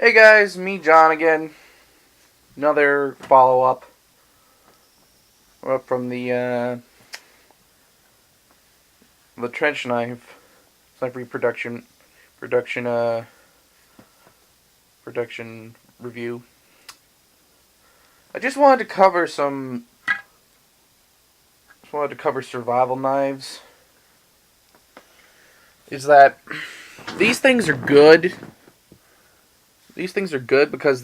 Hey guys, me John again. Another follow-up from the trench knife production production review. I just wanted to cover survival knives. Is that these things are good. These things are good because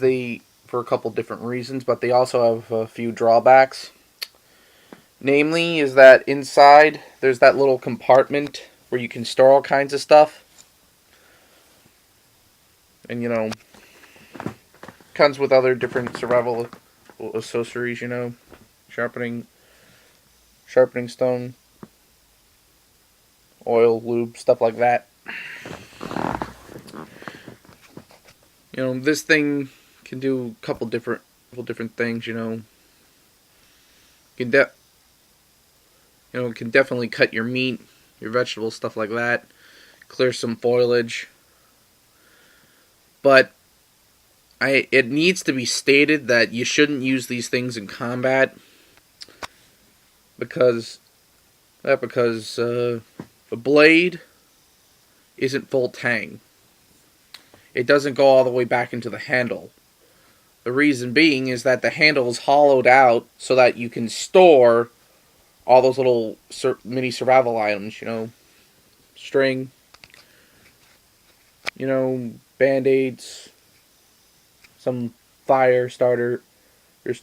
for a couple different reasons, but they also have a few drawbacks. Namely, is that inside there's that little compartment where you can store all kinds of stuff. And, comes with other different survival accessories, sharpening stone, oil, lube, stuff like that. This thing can do a couple different things, It can definitely cut your meat, your vegetables, stuff like that. Clear some foliage. But it needs to be stated that you shouldn't use these things in combat because the blade isn't full tang. It doesn't go all the way back into the handle. The reason being is that the handle is hollowed out so that you can store all those little mini survival items, string, band-aids, some fire starter, your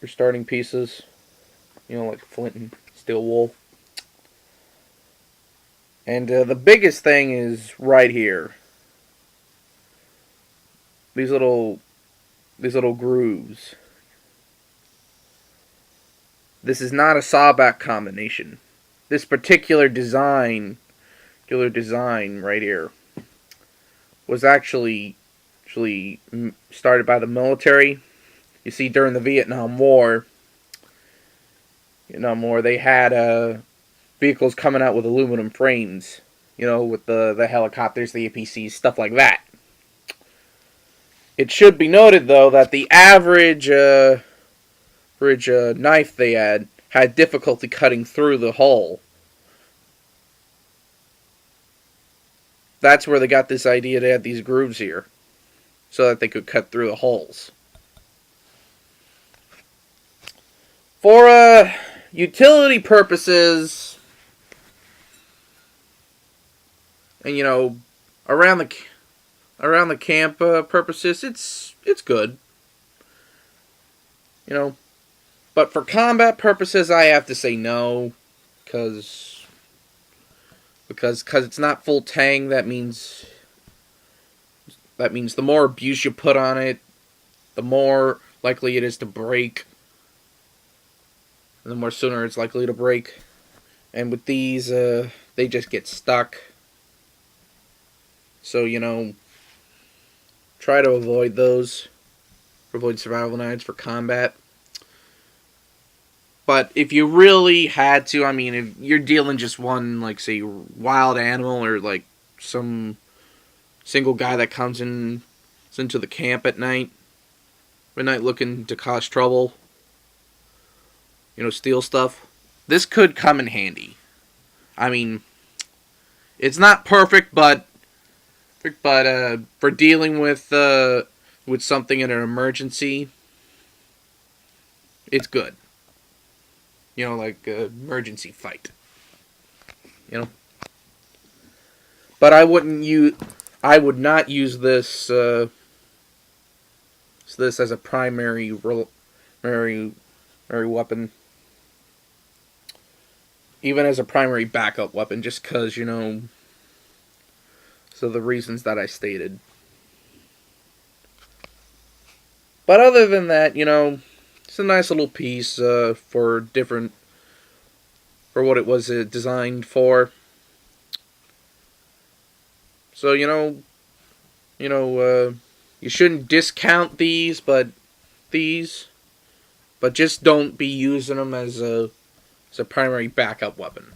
starting pieces, like flint and steel wool. And the biggest thing is right here. These little grooves. This is not a sawback combination. This particular design right here was actually started by the military. You see, during the Vietnam War, they had vehicles coming out with aluminum frames, with the helicopters, the APCs, stuff like that. It should be noted, though, that the average knife they had difficulty cutting through the hole. That's where they got this idea to add these grooves here, so that they could cut through the holes. For utility purposes, and around the camp purposes, it's good. But for combat purposes, I have to say no, because it's not full tang. That means the more abuse you put on it, the more likely it is to break, and the more sooner it's likely to break. And with these, they just get stuck. So, try to avoid those. Avoid survival knives for combat. But if you really had to, if you're dealing just one, like, say, wild animal, or, like, some single guy that comes into the camp at night looking to cause trouble, steal stuff, this could come in handy. It's not perfect, but for dealing with something in an emergency, it's good. Like an emergency fight. But I would not use this as a primary weapon. Even as a primary backup weapon, just because, so the reasons that I stated. But other than that, it's a nice little piece for what it was designed for. So, you shouldn't discount these, but just don't be using them as a primary backup weapon.